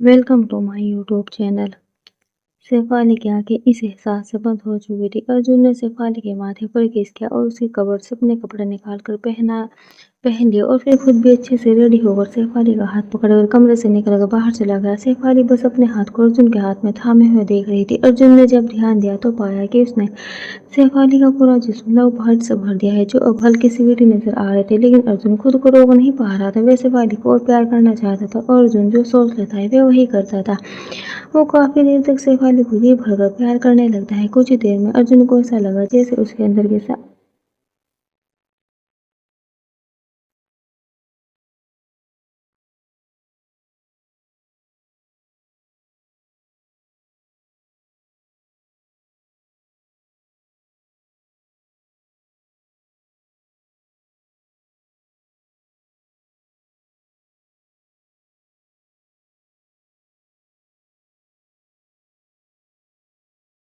Welcome to my YouTube channel. Shefali की आंखें इस एहसास से बंद हो चुकी थी। अर्जुन ने शेफाली के माथे पर किस किया और उसके कपबोर्ड से अपने कपड़े निकाल कर पहन लिए और फिर खुद भी अच्छे से रेडी होकर शेफाली का हाथ पकड़कर कमरे से निकलकर बाहर चला गया। शेफाली बस अपने हाथ को अर्जुन के हाथ में थामे हुए देख रही थी। अर्जुन ने जब ध्यान दिया तो पाया कि उसने शेफाली का पूरा जिस्म लव से भर दिया है, जो अब हल्की सी वीठी नजर आ रहे थे। लेकिन अर्जुन खुद को रोक नहीं पा रहा था। वह शेफाली को और प्यार करना चाहता था और अर्जुन जो सोच लेता है वह वही करता था। वो काफी देर तक शेफाली को जी भरकर प्यार करने लगता है। कुछ ही देर में अर्जुन को ऐसा लगा जैसे उसके अंदर के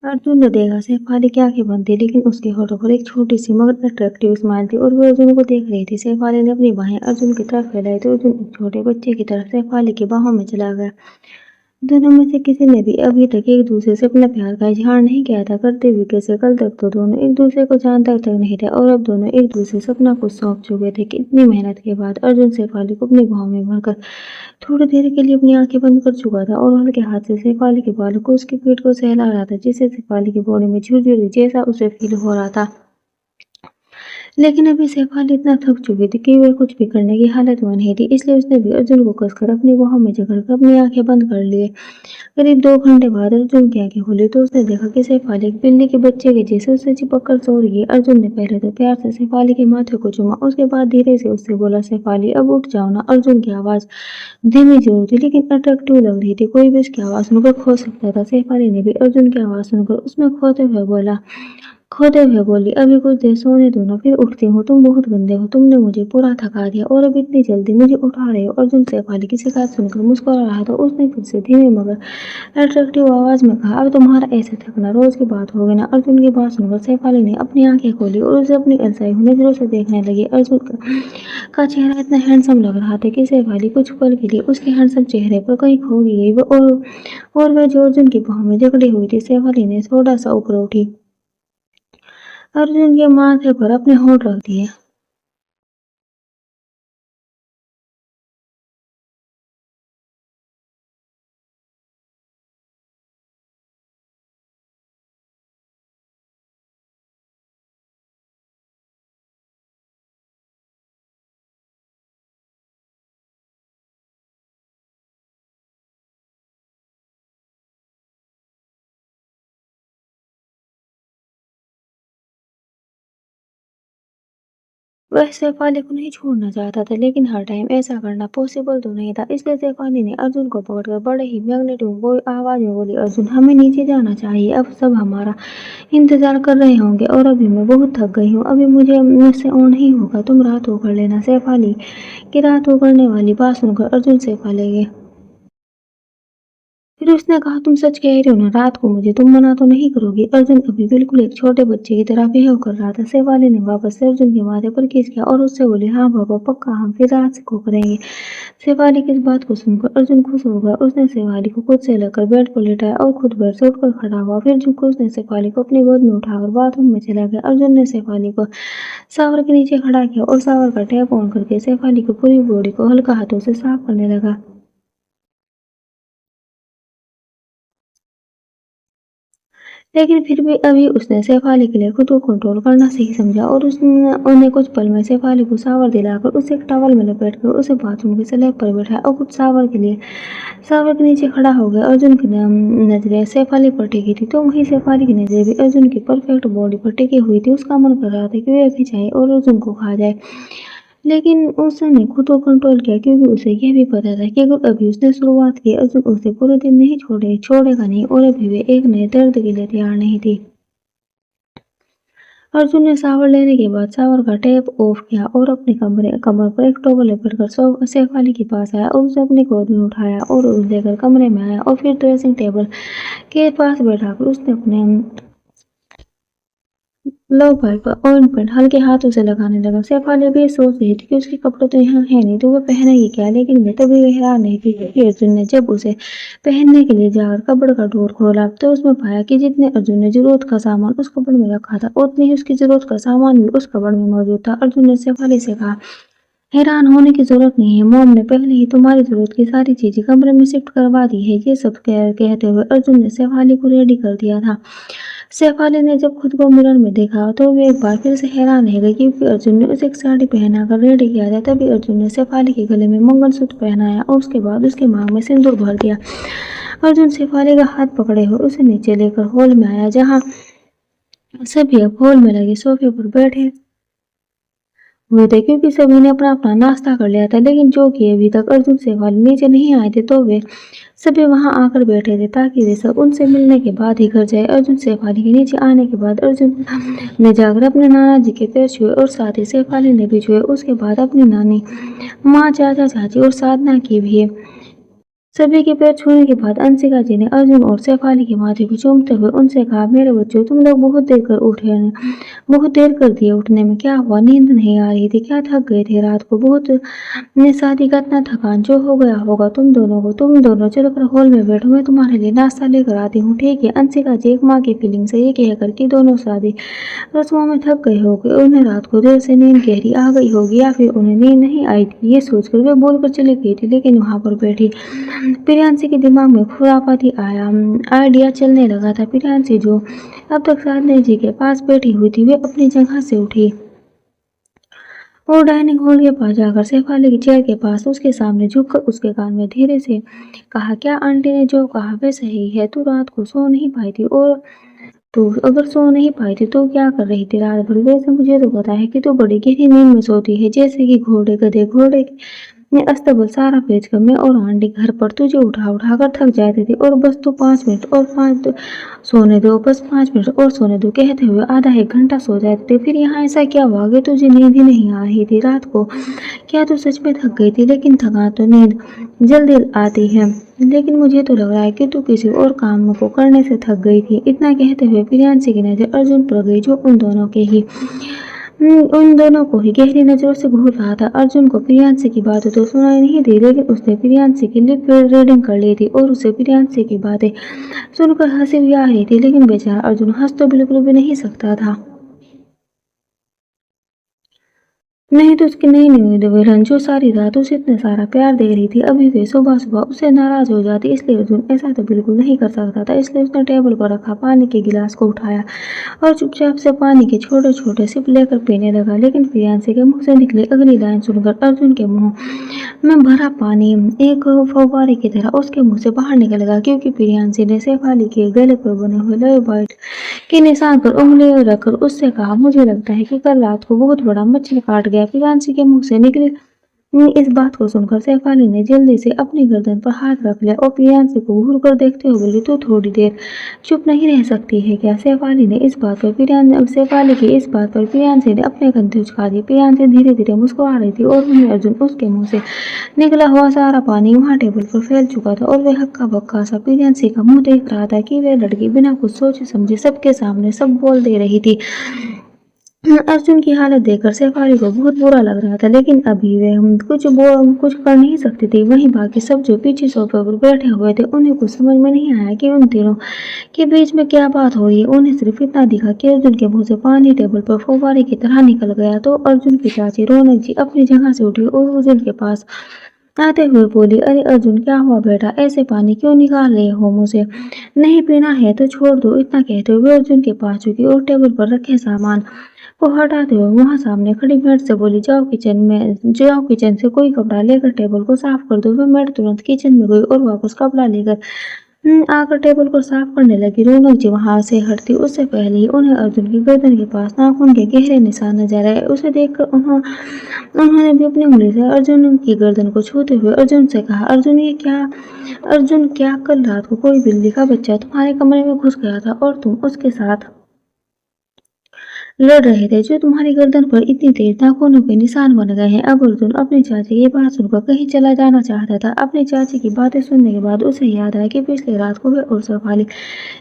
अर्जुन ने देखा शेफाली की आंखें बंद थी, लेकिन उसके होठों पर एक छोटी सी मगर अट्रैक्टिव स्माइल थी और वो अर्जुन को देख रही थी। शेफाली ने अपनी बाहें अर्जुन की तरफ फैलाई तो अर्जुन एक छोटे बच्चे की तरह शेफाली की बाहों में चला गया। दोनों में से किसी ने भी अभी तक एक दूसरे से अपना प्यार का इजहार नहीं किया था। करते भी कैसे, कल तक तो दोनों एक दूसरे को जानता तक नहीं थे और अब दोनों एक दूसरे से अपना कुछ सौंप चुके थे कि इतनी मेहनत के बाद अर्जुन शेफाली को अपनी बाहों में भरकर थोड़ी देर के लिए अपनी आंखें बंद कर चुका था और हल्के हाथ से शेफाली के बालों को उसके पीठ को सहला रहा था, जिससे शेफाली की बॉडी में झुरझुरी जैसा उसे फील हो रहा था। लेकिन अभी शेफाली इतना थक चुकी थी कि वह कुछ भी करने की हालत में नहीं थी, इसलिए उसने भी अर्जुन को कसकर अपनी बाहों में जकड़कर अपनी आंखें बंद कर लिए। करीब 2 घंटे बाद अर्जुन की आंखें खुली तो उसने देखा कि शेफाली एक बिल्ली के बच्चे के जैसे उससे चिपक कर सो रही है। अर्जुन ने पहले तो प्यार से शेफाली के माथे को चूमा, उसके बाद धीरे से उससे बोला, शेफाली अब उठ जाओ ना। अर्जुन की आवाज धीमी जरूर थी लेकिन अट्रैक्टिव लग रही थी। कोई भी उसकी आवाज सुनकर खो सकता था। शेफाली ने भी अर्जुन की आवाज सुनकर उसमें खोते हुए बोली, अभी कुछ देर सोने दो ना, फिर उठती हूँ। तुम बहुत गंदे हो, तुमने मुझे पूरा थका दिया और अब इतनी जल्दी मुझे उठा रहे हो। अर्जुन शेफाली की शिकायत सुनकर मुस्कुरा रहा था। उसने फिर से धीमी मगर अट्रैक्टिव आवाज में कहा, अब तुम्हारा ऐसे थकना रोज की बात हो गई ना। अर्जुन की बात सुनकर शेफाली ने अपनी आंखें खोली और उसे अपनी अलसाई हुई नजरों से देखने लगी। अर्जुन का चेहरा इतना हैंडसम लग रहा था कि शेफाली कुछ पल के लिए उसके हैंडसम चेहरे पर कहीं खो गई। और वह जो अर्जुन की बाहों में जकड़ी हुई थी। शेफाली ने थोड़ा सा ऊपर उठी, अर्जुन के माथे पर अपने होंठ रख दिए। वह शेफाली को नहीं छोड़ना चाहता था, लेकिन हर टाइम ऐसा करना पॉसिबल तो नहीं था। इसलिए शेफाली ने अर्जुन को पकड़कर बड़े ही मैग्नेटिक आवाज में बोली, अर्जुन हमें नीचे जाना चाहिए, अब सब हमारा इंतजार कर रहे होंगे और अभी मैं बहुत थक गई हूँ, अभी मुझसे और नहीं होगा, तुम रात को कर लेना। शेफाली की रात को करने वाली बात सुनकर अर्जुन शेफाली के फिर उसने कहा, तुम सच कह रही हो ना, रात को मुझे तुम मना तो नहीं करोगी। अर्जुन अभी बिल्कुल एक छोटे बच्चे की तरह बिहेव कर रहा था। शेफाली ने वापस से अर्जुन के माथे पर किस किया और उससे बोली, हाँ पापा पक्का, हम फिर रात को करेंगे। शेफाली की इस बात को सुनकर अर्जुन खुश हो गया। उसने शेफाली को खुद से लेकर बेड पर लेटाया और खुद बेड से उठकर खड़ा हुआ। फिर झुककर उसने शेफाली को अपनी गोद में उठाकर बाथरूम में चला गया। अर्जुन ने शेफाली को शावर के नीचे खड़ा किया और शावर का टैप ऑन करके शेफाली की पूरी बॉडी को हल्का हाथों से साफ करने लगा। लेकिन फिर भी अभी उसने शेफाली के लिए खुद को कंट्रोल करना सही समझा और उसने उन्हें कुछ पल में शेफाली को शावर दिलाकर उसे एक टॉवल में लपेटकर उसे बाथरूम के स्लैब पर बैठाया और खुद शावर के नीचे खड़ा हो गया। अर्जुन की नजरें शेफाली पर टिकी थी तो वहीं शेफाली की नजरें भी अर्जुन की परफेक्ट बॉडी पर टिकी हुई थी। उसका मन कर रहा था कि वह भी जाए और अर्जुन को खा जाए, लेकिन उसने खुद को कंट्रोल किया क्योंकि उसे यह भी पता था कि अगर अभी उसने शुरुआत की अर्जुन उसे पूरे दिन नहीं छोड़ेगा नहीं और अभी वे एक नए दर्द के लिए तैयार नहीं थी। अर्जुन ने शावर लेने के बाद शावर का टैप ऑफ किया और अपने कमर पर एक टॉवल लपेटकर शेफाली के पास आया और उसे अपनी गोद में उठाया और उसे लेकर कमरे में आया और फिर ड्रेसिंग टेबल के पास बैठाकर उसने अपने लो भाई पर ऑइंटमेंट हल्के हाथों से लगाने लगा। शेफाली भी सोच रही थी कि उसके कपड़े तो यहाँ है नहीं तो वो पहनेगी क्या, लेकिन वह तभी वह हैरान नहीं थी कि अर्जुन ने जब उसे पहनने के लिए जाकर कपड़ का डोर खोला तो उसमें पाया कि जितने अर्जुन ने जरूरत का सामान उस कपड़ में रखा था उतनी ही उसकी जरूरत का सामान भी उस कपड़ में मौजूद था। अर्जुन ने शेफाली से कहा, हैरान होने की जरूरत नहीं है, मॉम ने पहले ही तुम्हारी जरूरत की सारी चीजें कमरे में शिफ्ट करवा दी है। ये सब कहते हुए अर्जुन ने शेफाली को रेडी कर दिया था। शेफाली ने जब खुद को मिरर में देखा तो वो एक बार फिर से हैरान रह गई क्योंकि अर्जुन ने उसे एक साड़ी पहनाकर रेडी किया था। तभी अर्जुन ने शेफाली के गले में मंगलसूत्र पहनाया और उसके बाद उसके मांग में सिंदूर भर दिया। अर्जुन शेफाली का हाथ पकड़े हुए उसे नीचे लेकर हॉल में आया, जहाँ सभी अब हॉल में लगे सोफे पर बैठे हुए थे क्योंकि सभी ने अपना अपना नाश्ता कर लिया था। लेकिन जो कि अभी तक अर्जुन शेफाली नीचे नहीं आए थे तो वे सभी वहां आकर बैठे थे ताकि वे सब उनसे मिलने के बाद ही घर जाए। अर्जुन शेफाली के नीचे आने के बाद अर्जुन ने जाकर अपने नाना जी के पैर छुए और साथ ही शेफाली ने भी छुए। उसके बाद अपनी नानी, माँ, चाचा चाची और साधना की भी। सभी के पैर छूने के बाद अंशिका जी ने अर्जुन और शेफाली के माथे को चूमते हुए उनसे कहा, मेरे बच्चों तुम लोग बहुत देर कर दिए उठने में, क्या हुआ, नींद नहीं आ रही थी क्या, थक गए थे रात को बहुत ने शादी का इतना थकान जो हो गया होगा तुम दोनों को। तुम दोनों चलो कर हॉल में बैठो, मैं तुम्हारे लिए नाश्ता लेकर आती हूँ। ठीक है। अंशिका जी एक माँ की फीलिंग से ये कहकर कि दोनों शादी रस्मों में थक गए होंगे, उन्हें रात को देर से नींद गहरी आ गई होगी या फिर उन्हें नींद नहीं आई थी, ये सोचकर वे बोलकर चली गई थी। लेकिन वहां पर बैठी प्रियांशी के दिमाग में खुरापाती आइडिया चलने लगा था। प्रियांशी जो अब तक साधना जी के पास बैठी हुई थी वे अपनी जगह से उठी और डाइनिंग हॉल के पास जाकर शेफाली की चेयर के पास उसके सामने झुककर उसके कान में धीरे से कहा, क्या आंटी ने जो कहा वे सही है, तू रात को सो नहीं पाई थी और तो अगर सो नहीं पाई थी तो क्या कर रही थी रात भर। वैसे मुझे तो पता है कि तू बड़ी गहरी नींद में सोती है, जैसे कि घोड़े गधे घोड़े ने अस्तबल सारा पेचकस में और आंटी घर पर तुझे उठा उठा कर थक जाते थे और बस तू 5 मिनट और सोने दो, बस 5 मिनट और सोने दो कहते हुए आधा एक घंटा सो जाते थे। फिर यहाँ ऐसा क्या हुआ कि तुझे नींद ही नहीं आ रही थी रात को, क्या तू सच में थक गई थी। लेकिन थका तो नींद जल्दी आती है, लेकिन मुझे तो लग रहा है कि तू किसी और काम को करने से थक गई थी। इतना कहते हुए प्रियांशी की नजर अर्जुन पर गई जो उन दोनों को ही गहरी नजरों से घूर रहा था। अर्जुन को प्रियांशी की बातें तो सुनाई नहीं दी, लेकिन उसने प्रियांशी की लिप रीडिंग कर ली थी और उसे प्रियांशी की बातें सुनकर हंसी भी आ रही थी। लेकिन बेचारा अर्जुन हंस तो बिल्कुल भी नहीं सकता था, नहीं तो उसकी नई नई दुल्हन जो सारी रात उसे इतना सारा प्यार दे रही थी अभी वे सुबह सुबह उससे नाराज हो जाती। इसलिए अर्जुन ऐसा तो बिल्कुल नहीं कर सकता था। इसलिए उसने टेबल पर रखा पानी के गिलास को उठाया और चुपचाप से पानी के छोटे छोटे सिप लेकर पीने लगा। लेकिन प्रियांशी के मुंह से निकली अगली लाइन सुनकर अर्जुन के मुंह में भरा पानी एक फव्वारे की तरह उसके मुंह से बाहर निकल गया क्योंकि प्रियांशी ने शेफाली के गले पर बने हुए लव बाइट के निशान पर उंगली रखकर उससे कहा, मुझे लगता है कि कल रात को बहुत बड़ा मच्छर काट गया। प्रियांशी के मुंह से निकली इस बात को सुनकर शेफाली ने जल्दी से अपनी गर्दन पर हाथ रख लिया और प्रियांशी को घूर कर देखते हुए बोली, तो थोड़ी देर चुप नहीं रह सकती है क्या। शेफाली की इस बात पर प्रियांशी ने अपने कंधे उचका दिए। प्रियांशी धीरे धीरे मुस्कुरा रही थी और वहीं अर्जुन उसके मुंह से निकला हुआ सारा पानी वहां टेबल पर फैल चुका था और वह हक्का बक्का सा प्रियांशी का मुंह देख रहा था कि वह लड़की बिना कुछ सोचे समझे सबके सामने सब बोल दे रही थी। अर्जुन की हालत देखकर शेफाली को बहुत बुरा लग रहा था, लेकिन अभी वे कुछ कर नहीं सकती थी। वहीं बाकी सब जो पीछे सोफे पर बैठे हुए थे उन्हें कुछ समझ में नहीं आया कि उन तीनों के बीच में क्या बात हो रही है। उन्हें सिर्फ इतना दिखा कि अर्जुन के मुंह से पानी टेबल पर फव्वारे की तरह निकल गया। तो अर्जुन की चाची रौनक जी अपनी जगह से उठी और अर्जुन के पास आते हुए बोली, अरे अर्जुन क्या हुआ बेटा, ऐसे पानी क्यों निकाल रहे हो मुंह से, नहीं पीना है तो छोड़ दो। इतना कहते हुए अर्जुन के पास झुकी और टेबल पर रखे सामान को हटाते हुए वहां सामने खड़ी मेड से बोली, जाओ किचन से कोई कपड़ा लेकर टेबल को साफ कर दो। वह मेड तुरंत किचन में गई और वापस कपड़ा लेकर आकर टेबल को साफ करने लगी। रौनक जी वहां से हटती उससे पहले ही उन्हें अर्जुन की गर्दन के पास नाखून के गहरे निशान नजर आए। उसे देखकर उन्होंने भी अपनी उंगली से अर्जुन की गर्दन को छूते हुए अर्जुन से कहा, अर्जुन क्या कल रात को कोई बिल्ली का बच्चा तुम्हारे कमरे में घुस गया था और तुम उसके साथ लड़ रहे थे, जो तुम्हारी गर्दन पर इतनी तेज नाखूनों के निशान बन गए हैं। अब अर्जुन अपनी चाची की बात सुनकर कहीं चला जाना चाहता था। अपनी चाची की बातें सुनने के बाद उसे याद आया कि पिछली रात को वे और शेफाली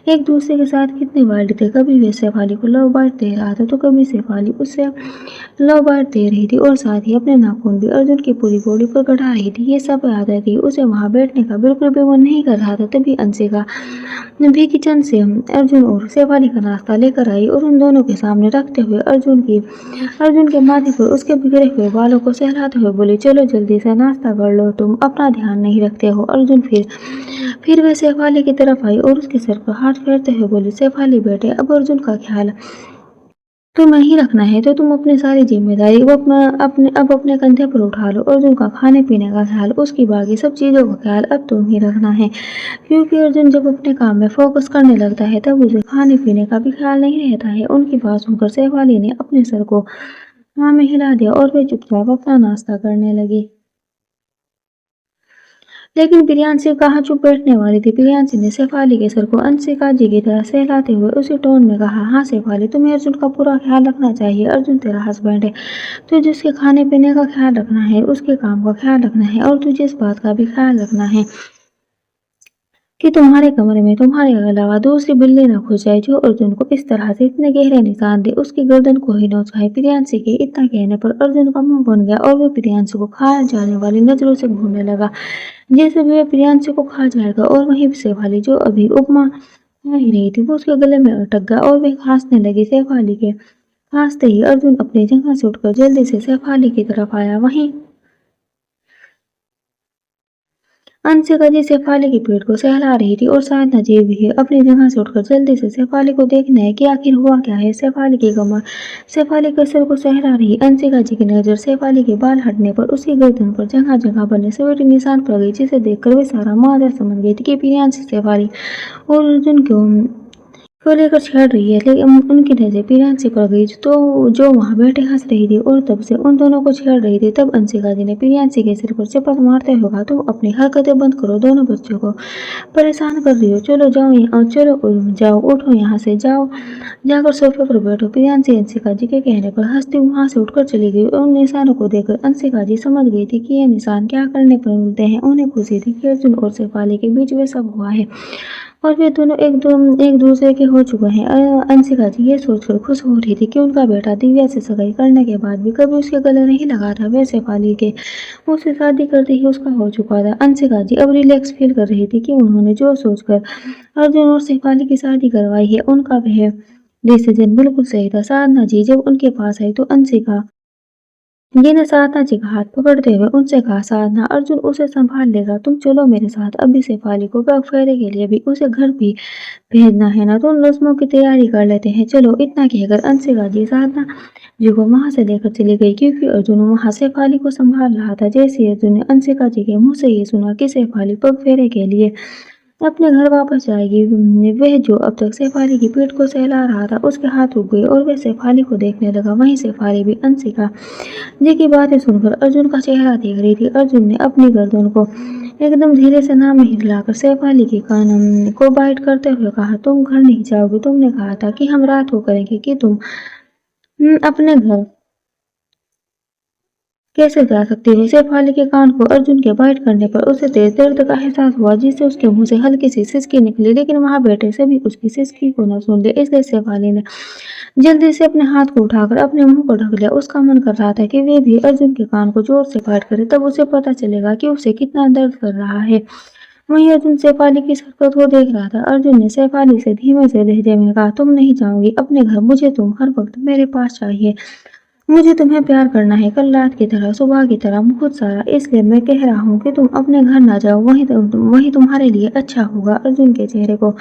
एक दूसरे के साथ कितने वाइल्ड थे। कभी वे शेफाली को लव बाइट दे रहा था तो कभी शेफाली उससे लव बाइट दे रही थी, और साथ ही अपने नाखून भी अर्जुन की पूरी बॉडी पर गड़ा रही थी। ये सब यादें थी। उसे वहां बैठने का बिल्कुल भी मन नहीं कर रहा था। तभी अंशिका भी किचन से अर्जुन और शेफाली का नाश्ता लेकर आई और उन दोनों के सामने रखते हुए अर्जुन के माथे पर उसके बिखरे हुए बालों को सहलाते हुए बोली, चलो जल्दी से नाश्ता कर लो, तुम अपना ध्यान नहीं रखते हो। अर्जुन फिर वह शेफाली की तरफ आई और उसके सर पर हाथ फेरते हुए बोली, शेफाली बेटे, अब अर्जुन का ख्याल तुम्हें ही रखना है, तो तुम अपनी सारी जिम्मेदारी अब अपने कंधे पर उठा लो। अर्जुन का खाने पीने का ख्याल, उसकी बाकी सब चीजों का ख्याल अब तुम ही रखना है, क्योंकि अर्जुन जब अपने काम में फोकस करने लगता है तब उसे खाने पीने का भी ख्याल नहीं रहता है। उनकी बात सुनकर शेफाली ने अपने सर को हाँ में हिला दिया और वे चुपचाप अपना नाश्ता करने लगी। लेकिन प्रियांशी कहाँ चुप बैठने वाली थी। प्रियांशी ने शेफाली के सर को अंशिका जी की तरह सहलाते हुए उसी टोन में कहा, हाँ शेफाली, तुम्हें अर्जुन का पूरा ख्याल रखना चाहिए। अर्जुन तेरा हस्बैंड है, तुझे उसके खाने पीने का ख्याल रखना है, उसके काम का ख्याल रखना है, और तुझे इस बात का भी ख्याल रखना है कि तुम्हारे कमरे में तुम्हारे अलावा दूसरी बिल्ली न घुस जाए जो अर्जुन को इस तरह से इतने गहरे निशान दे, उसकी गर्दन को ही नोचाए। प्रियांशी के इतना कहने पर अर्जुन का मुंह बन गया और वह प्रियांशी को खा जाने वाली नजरों से घूरने लगा, जैसे भी वह प्रियांशी को खा जाएगा। और वहीं शेफाली, जो अभी उपमा खा ही रही थी, वो उसके गले में अटक गया और वह खांसने लगी। शेफाली के खांसते ही अर्जुन अपनी जगह से उठकर जल्दी से शेफाली की तरफ आया। वहीं अंशिका जी शेफाली के पेट को सहला रही थी और साधना जी भी अपनी जगह से उठकर जल्दी से शेफाली को देखना है कि आखिर हुआ क्या है। शेफाली के सिर को सहला रही अंशिका जी की नजर शेफाली के बाल हटने पर उसकी गर्दन पर जगह जगह बने सवेरे निशान पड़ गई, जिसे देखकर वे सारा माजरा समझ गई थी कि प्रियांशी शेफाली और अर्जुन को लेकर छेड़ रही है। लेकिन उनकी नजर प्रियांशी पर गई तो जो वहां बैठे हंस रही थी और तब से उन दोनों को छेड़ रही थी। तब अंशिका जी ने प्रियांशी के सिर पर चपत मारते हुए कहा, तुम अपनी हरकतें बंद करो, दोनों बच्चों को परेशान कर रही हो। चलो जाओ यहाँ, चलो जाओ, उठो यहाँ से, जाओ जाकर सोफे पर बैठो। प्रियांशी अंशिका जी के कहने पर हंसती वहां से उठकर चली गई। उन निशानों को देखकर अंशिका जी समझ गई थी कि ये निशान क्या करने पर मिलते हैं। उन्हें खुशी थी कि अर्जुन और शेफाली के बीच वे सब हुआ है और वे दोनों एक दूसरे के हो चुके हैं। अंशिका जी ये सोचकर खुश हो रही थी कि उनका बेटा दिव्या से सगाई करने के बाद भी कभी उसके गले नहीं लगा था। वे शेफाली के उससे शादी करते ही उसका हो चुका था। अंशिका जी अब रिलैक्स फील कर रही थी कि उन्होंने जो सोचकर अर्जुन और शेफाली की शादी करवाई है, उनका वह डिसीजन बिल्कुल सही था। साधना जी जब उनके पास आई तो अंशिका जी ने साधना जी का हाथ पकड़ते हुए उनसे कहा, साधना, अर्जुन उसे संभाल लेगा, तुम चलो मेरे साथ। अभी शेफाली को बैग फेरे के लिए भी उसे घर भी भेजना है ना, तो उन रस्मों की तैयारी कर लेते हैं, चलो। इतना कहकर अंशिका जी साधना जी को वहां से लेकर चली गई, क्योंकि अर्जुन वहां शेफाली को संभाल रहा था। जैसे ही अर्जुन ने अंशिका जी के मुंह से ये सुना कि शेफाली पग फेरे के लिए अपने घर वापस जाएगी, वह जो अब तक शेफाली की पीठ को सहला रहा था उसके हाथ रुक गए और वह शेफाली को देखने लगा। वहीं शेफाली भी अंशिका जी की बातें सुनकर अर्जुन का चेहरा देख रही थी। अर्जुन ने अपनी गर्दन को एकदम धीरे से नाम हिलाकर शेफाली के कान को बाइट करते हुए कहा, तुम घर नहीं जाओगी, तुमने कहा था कि हम रात को करेंगे, कि तुम अपने घर कैसे जा सकती हो। शेफाली के कान को अर्जुन के बाइट करने पर उसे तेज दर्द का एहसास हुआ, जिससे उसके मुंह से हल्की सी सिसकी निकली, लेकिन वहां बैठे सभी उसकी सिसकी को न सुन लिया। इसलिए शेफाली ने जल्दी से अपने हाथ को उठाकर अपने मुंह को ढक लिया। उसका मन कर रहा था कि वे भी अर्जुन के कान को जोर से बाइट करे, तब उसे पता चलेगा कि उसे कितना दर्द कर रहा है। वहीं अर्जुन शेफाली की हरकत को देख रहा था। अर्जुन ने शेफाली से धीमे से लहजे में कहा, तुम नहीं जाओगी अपने घर, मुझे तुम हर वक्त मेरे पास चाहिए, मुझे तुम्हें प्यार करना है, कल रात की तरह, सुबह की तरह, बहुत सारा। इसलिए मैं कह रहा हूँ कि तुम अपने घर ना जाओ, वही तुम्हारे लिए अच्छा होगा। अर्जुन के चेहरे को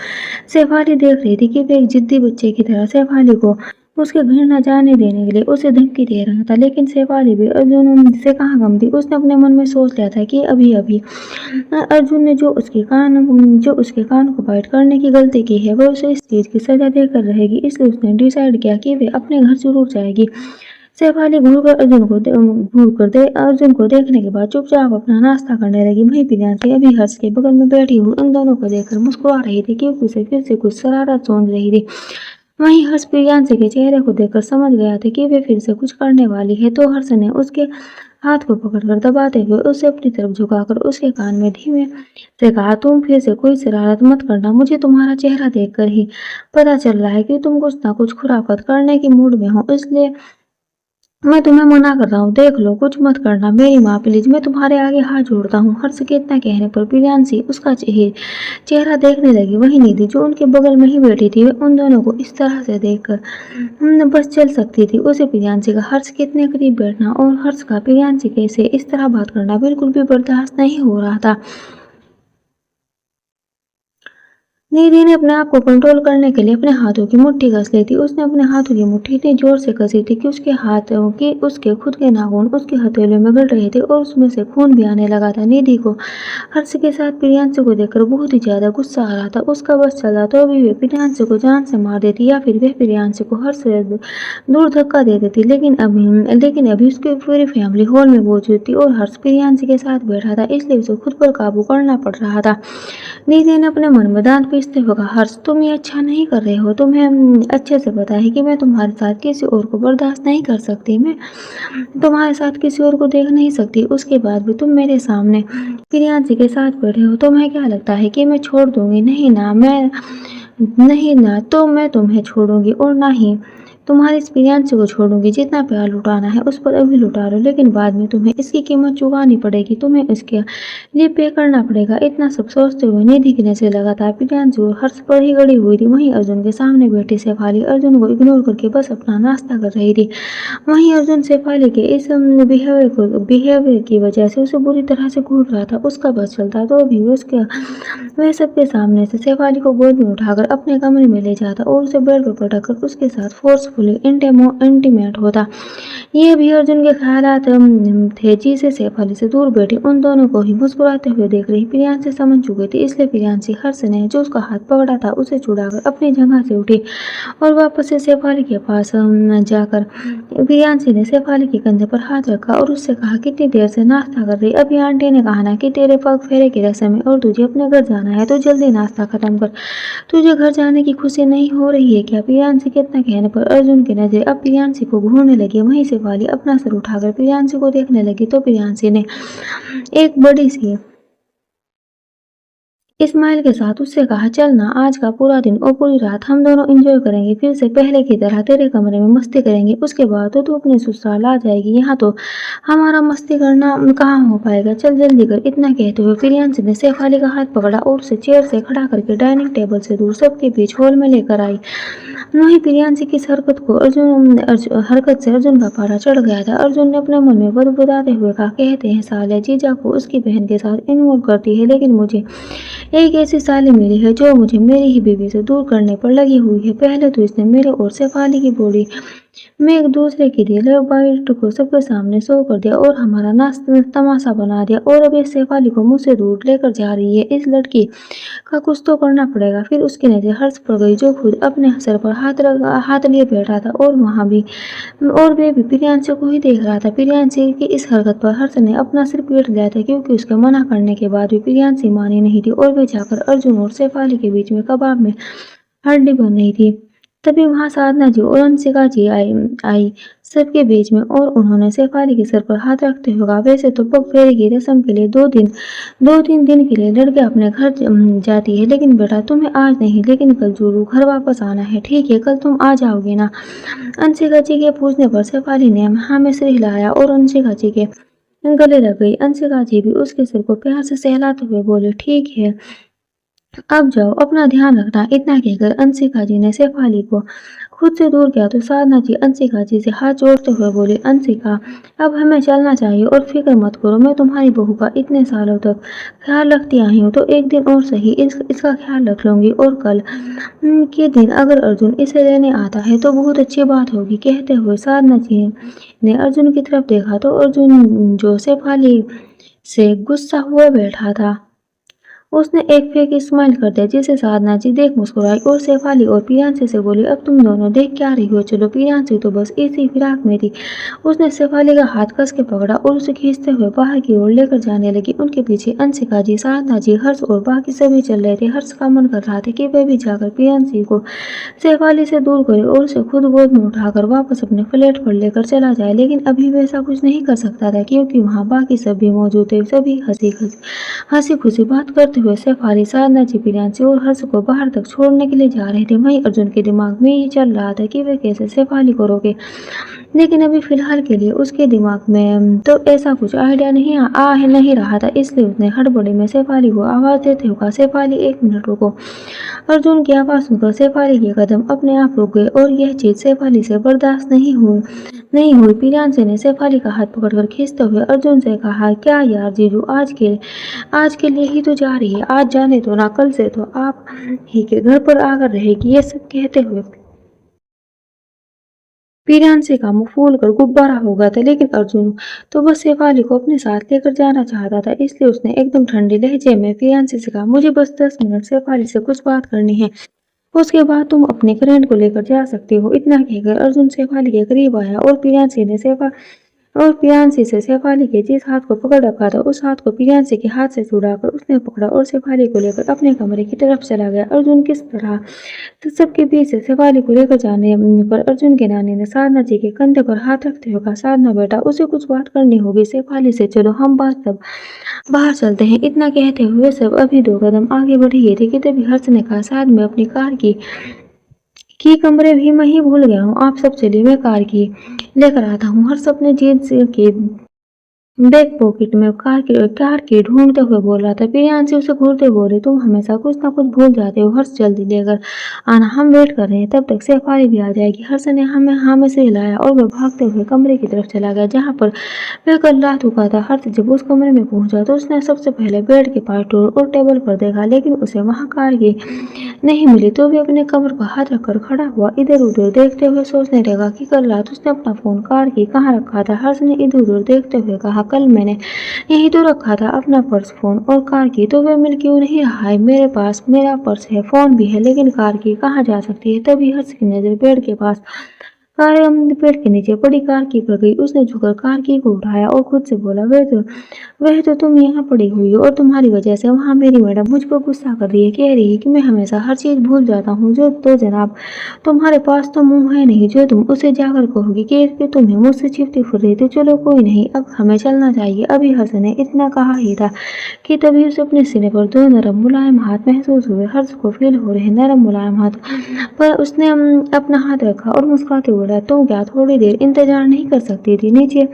शेफाली देख रही थी कि वे एक जिद्दी बच्चे की तरह शेफाली को उसके घर न जाने देने के लिए उसे धमकी दे रहा था। लेकिन शेफाली भी अर्जुन से कहाँ कम थी। उसने अपने मन में सोच लिया था कि अभी अभी अर्जुन ने जो उसके कान को बाइट करने की गलती की है, वह उसे इस चीज की सजा देकर रहेगी। इसलिए उसने डिसाइड किया कि वे अपने घर जरूर जाएगी। शेफाली अर्जुन को देखने के बाद चुपचाप अपना नाश्ता करने लगी। वहीं प्रियांशी अभी हर्ष के बगल में बैठी हुई उन दोनों को देखकर मुस्कुरा रही थी, क्योंकि उसे फिर से कुछ शरारत सोच रही थी। वहीं हर्ष प्रियांशी के चेहरे को देखकर समझ गया था कि वे फिर से कुछ करने वाली है, तो हर्ष ने उसके हाथ को पकड़कर दबाते हुए उसे अपनी तरफ झुकाकर उसके कान में धीमे से कहा, तुम फिर से कोई शरारत मत करना। मुझे तुम्हारा चेहरा देखकर ही पता चल रहा है कि तुम कुछ ना कुछ खुराफत करने की मूड में हो, इसलिए मैं तुम्हें मना कर रहा हूँ। देख लो, कुछ मत करना। मेरी माँ प्लीज, मैं तुम्हारे आगे हाथ जोड़ता हूँ। हर्ष के इतना कहने पर प्रियांशी उसका चेहरा देखने लगी। वही निधि जो उनके बगल में ही बैठी थी, वे उन दोनों को इस तरह से देखकर बस चल सकती थी। उसे प्रियांशी का हर्ष के इतने करीब बैठना और हर्ष का प्रियांशी के से इस तरह बात करना बिल्कुल भी बर्दाश्त नहीं हो रहा था। निधि ने अपने आप को कंट्रोल करने के लिए अपने हाथों की मुट्ठी कस ली थी। उसने अपने हाथों की मुट्ठी इतनी जोर से कसी थी कि उसके हाथों की उसके खुद के नाखून उसकी हथेलियों में गड़ रहे थे और उसमें से खून भी आने लगा था। निधि को हर्ष के साथ प्रियांशु को देखकर बहुत ही ज्यादा गुस्सा आ रहा था। उसका बस चल रहा तो भी वे प्रियांशु को जान से मार देती या फिर वह प्रियांशु को हर्ष से दूर धक्का दे देती। लेकिन अभी उसकी पूरी फैमिली हॉल में मौजूद थी और हर्ष प्रियांशु के साथ बैठा था, इसलिए उसे खुद पर काबू करना पड़ रहा था। निधि ने अपने मन में दांत पीसते हुए कहा, हर्ष तुम ये अच्छा नहीं कर रहे हो। तुम्हें अच्छे से पता है कि मैं तुम्हारे साथ किसी और को बर्दाश्त नहीं कर सकती। मैं तुम्हारे साथ किसी और को देख नहीं सकती। उसके बाद भी तुम मेरे सामने प्रियांशी के साथ बैठे हो। तुम्हें क्या लगता है कि मैं छोड़ दूंगी? नहीं ना तो मैं तुम्हें छोड़ूंगी और ना ही तुम्हारी इस प्रियांशी को छोड़ूंगी। जितना प्यार लुटाना है उस पर अभी लुटा लो, लेकिन बाद में तुम्हें इसकी कीमत चुकानी पड़ेगी। तुम्हें इसके लिए पे करना पड़ेगा। इतना सब सोचते हुए निधि की नजर लगातार प्रियांशी और हर्ष पर ही गड़ी हुई थी। वहीं अर्जुन के सामने बैठी शेफाली अर्जुन को इग्नोर करके बस अपना नाश्ता कर रही थी। वहीं अर्जुन शेफाली के इस बिहेवियर की वजह से उसे बुरी तरह से घूर रहा था। उसका बस चलता तो भी वह सबके सामने से शेफाली को गोद में उठाकर अपने कमरे में ले जाता और उसे बेड पर पटक कर उसके साथ फोर्सफुली इंटीमेट होता। ये भी अर्जुन के ख्यालात थे। जिसे शेफाली से दूर बैठी उन दोनों को ही मुस्कुराते हुए देख रही प्रियांशी समझ चुकी थी, इसलिए प्रियांशी हर्ष ने जो उसका हाथ पकड़ा था उसे छुड़ाकर अपनी जगह से उठी और वापस से शेफाली के पास जाकर प्रियांशी ने शेफाली के कंधे पर हाथ रखा और उससे कहा, कितनी देर से नाश्ता कर रही? अभी आंटी ने कहा ना कि तेरे पग फेरे की रस्म है और तुझे अपने घर जाना है, तो जल्दी नाश्ता खत्म कर। तुझे घर जाने की खुशी नहीं हो रही है क्या? प्रियांशी के इतना कहने पर अर्जुन की नजर अब प्रियांशी को घूरने लगी। वहीं शेफाली अपना सर उठाकर प्रियांशी को देखने लगी तो प्रियांशी ने एक बड़ी सी इस्माइल के साथ उससे कहा, चल ना, आज का पूरा दिन और पूरी रात हम दोनों एंजॉय करेंगे। फिर से पहले की तरह तेरे कमरे में मस्ती करेंगे। उसके बाद तो तू अपने ससुराल आ जाएगी। यहाँ तो हमारा मस्ती करना कहाँ हो पाएगा। चल जल्दी कर। इतना कहते हुए प्रियांशी ने शेफाली का हाथ पकड़ा और उसे चेयर से खड़ा करके डाइनिंग टेबल से दूर सबके बीच हॉल में लेकर आई। वहीं प्रियांशी की इस हरकत से अर्जुन का पारा चढ़ गया था। अर्जुन ने अपने मन में बदबुदाते हुए कहा, कहते हैं साले जीजा को उसकी बहन के साथ इन्वॉल्व करती है, लेकिन मुझे एक ऐसी साली मिली है जो मुझे मेरी ही बीवी से दूर करने पर लगी हुई है। पहले तो इसने मेरे और शेफाली की बॉडी में एक दूसरे की दी लव बाइट को सबके सामने शो कर दिया और हमारा तमाशा बना दिया, और अब ये शेफाली को मुझसे दूर लेकर जा रही है। इस लड़की का कुछ तो करना पड़ेगा। फिर उसकी नजर हर्ष पर गई जो खुद अपने सर पर हाथ लिए बैठा था और वहां भी और वे भी प्रियांशी को ही देख रहा था। प्रियांशी की इस हरकत पर हर्ष ने अपना सिर पीट लिया था, क्योंकि उसके मना करने के बाद भी प्रियांशी मानी नहीं थी और वे जाकर अर्जुन और शेफाली के बीच में कबाब में हड्डी बन रही थी। तभी वहां साधना जी और अंशिका जी आई सबके बीच में, और उन्होंने शेफाली के सर पर हाथ रखते हुए कहा, वैसे तो पग फेरे की रस्म के लिए 2-3 दिन के लिए लड़कियां अपने घर जाती है, लेकिन बेटा तुम्हें आज नहीं लेकिन कल जरूर घर वापस आना है। ठीक है, कल तुम आ जाओगे ना? अंशिका जी के पूछने पर शेफाली ने हाँ में सिर हिलाया और अंशिका जी के गले लग गई। अंशिका जी भी उसके सिर को प्यार से सहलाते हुए बोले, ठीक है, अब जाओ, अपना ध्यान रखना। इतना कहकर अंशिका जी ने शेफाली को खुद से दूर किया तो साधना जी अंशिका जी से हाथ जोड़ते हुए बोले, अंशिका अब हमें चलना चाहिए और फिक्र मत करो, मैं तुम्हारी बहू का इतने सालों तक ख्याल रखती आई हूँ, तो एक दिन और सही इसका ख्याल रख लूंगी, और कल के दिन अगर अर्जुन इसे लेने आता है तो बहुत अच्छी बात होगी। कहते हुए साधना जी ने अर्जुन की तरफ देखा तो अर्जुन जो शेफाली से गुस्सा हुए बैठा था उसने एक फेक स्माइल कर दिया जिसे साधना जी देख मुस्कुराई और शेफाली और प्रियांशी से बोली, अब तुम दोनों देख क्या रही हो, चलो। प्रियांशी तो बस इसी फिराक में थी। उसने शेफाली का हाथ कस के पकड़ा और उसे खींचते हुए बाहर की ओर लेकर जाने लगी। उनके पीछे अंशिका जी, साधना जी, हर्ष और बाकी सभी चल रहे थे। हर्ष का मन कर रहा था कि वह भी जाकर प्रियांशी को शेफाली से दूर करे और उसे खुद गोद में उठाकर वापस अपने फ्लैट पर लेकर चला जाए, लेकिन अभी वैसा कुछ नहीं कर सकता था क्योंकि वहाँ बाकी सब भी मौजूद थे। सभी हंसी खुशी बात करते हुए शेफाली, साधना जी, प्रियांशी और हर्ष को बाहर तक छोड़ने के लिए जा रहे थे। वहीं अर्जुन के दिमाग में ये चल रहा था कि वह कैसे शेफाली को रोके, लेकिन अभी फिलहाल के लिए उसके दिमाग में तो ऐसा कुछ आइडिया नहीं रहा था। इसलिए उसने हड़बड़ी में शेफाली को आवाज देते हुए कहा, शेफाली 1 मिनट रुको। अर्जुन की आवाज सुनकर शेफाली के कदम अपने आप रुक गए और यह चीज शेफाली से बर्दाश्त नहीं हुई। प्रियांशी ने शेफाली का हाथ पकड़कर खींचते हुए अर्जुन से कहा, क्या यार जीजू, आज के लिए ही तो जा रही है, आज जाने दो ना, कल से तो आप ही के घर पर आकर रहेगी। ये सब कहते हुए प्रियांशी का मुंह फूल कर गुब्बारा हो गया था, लेकिन अर्जुन तो बस शेफाली को अपने साथ लेकर जाना चाहता था। इसलिए उसने एकदम ठंडे लहजे में प्रियांशी से कहा, मुझे बस 10 मिनट शेफाली से कुछ बात करनी है, उसके बाद तुम अपने फ्रेंड को लेकर जा सकते हो। इतना कहकर अर्जुन शेफाली के करीब आया और प्रियांशी से शेफाली के जिस हाथ को पकड़ रखा था उस हाथ को प्रियांशी के हाथ से छुड़ाकर उसने पकड़ा और शेफाली को लेकर अपने कमरे की तरफ चला गया। अर्जुन किस तरह तो सबके बीच से शेफाली को लेकर जाने पर अर्जुन के नानी ने साधना जी के कंधे पर हाथ रखते हुए कहा, साधना बेटा, उसे कुछ बात करनी होगी शेफाली से, चलो हम बात सब बाहर चलते हैं। इतना कहते हुए सब अभी 2 कदम आगे बढ़ गए थे कि तभी हर्ष ने कहा, साथ में अपनी कार की कमरे भी मैं ही भूल गया हूँ, आप सब चलिए, मैं कार की लेकर आता हूँ। हर्ष अपने जीन्स के बैक पॉकेट में कार की ढूंढते हुए बोल रहा था। प्रियांशी उसे घूरते बोले, तुम हमेशा कुछ ना कुछ भूल जाते हो, हर्ष जल्दी लेकर आना, हम वेट कर रहे हैं, तब तक शेफाली भी आ जाएगी। हर्ष ने हमें हाँ में से हिलाया और वह भागते हुए कमरे की तरफ चला गया जहाँ पर वह कल रात रुका था। हर्ष जब उस कमरे में पहुंचा तो उसने सबसे पहले बेड के पास और टेबल पर देखा, लेकिन उसे वहाँ कार की नहीं मिली। तो वे अपने कमर पर हाथ रखकर खड़ा हुआ इधर उधर देखते हुए सोचने लगा कि कल रात उसने अपना फोन कार की कहाँ रखा था। हर्ष ने इधर उधर देखते हुए कहा, कल मैंने यहीं तो रखा था अपना पर्स, फोन और कार की तो वे मिल क्यों नहीं रहा है। मेरे पास मेरा पर्स है, फोन भी है, लेकिन कार की कहाँ जा सकती है। तभी हर्ष की नजर बेड के पास कार पेड़ के नीचे पड़ी कार की पर गई। उसने झुककर कार की को उठाया और खुद से बोला, वह तो तुम यहाँ पड़ी हुई हो और तुम्हारी वजह से वहाँ मेरी मैडम मुझ पर गुस्सा कर रही है, कह रही है कि मैं हमेशा हर चीज भूल जाता हूँ। जो तो जनाब, तुम्हारे पास तो मुंह है नहीं जो तुम उसे जाकर कहोगी कि तुम्हें मुझसे छिपती फिर रही थी। चलो कोई नहीं, अब हमें चलना चाहिए। अभी हर्ष ने इतना कहा ही था कि तभी उसे अपने सीने पर 2 नरम मुलायम हाथ महसूस हुए। हर्ष को फील हो रहे नरम मुलायम हाथ पर उसने अपना हाथ रखा और मुस्कुराते बोला, तुम क्या थोड़ी देर इंतजार नहीं कर सकती थी, नीचे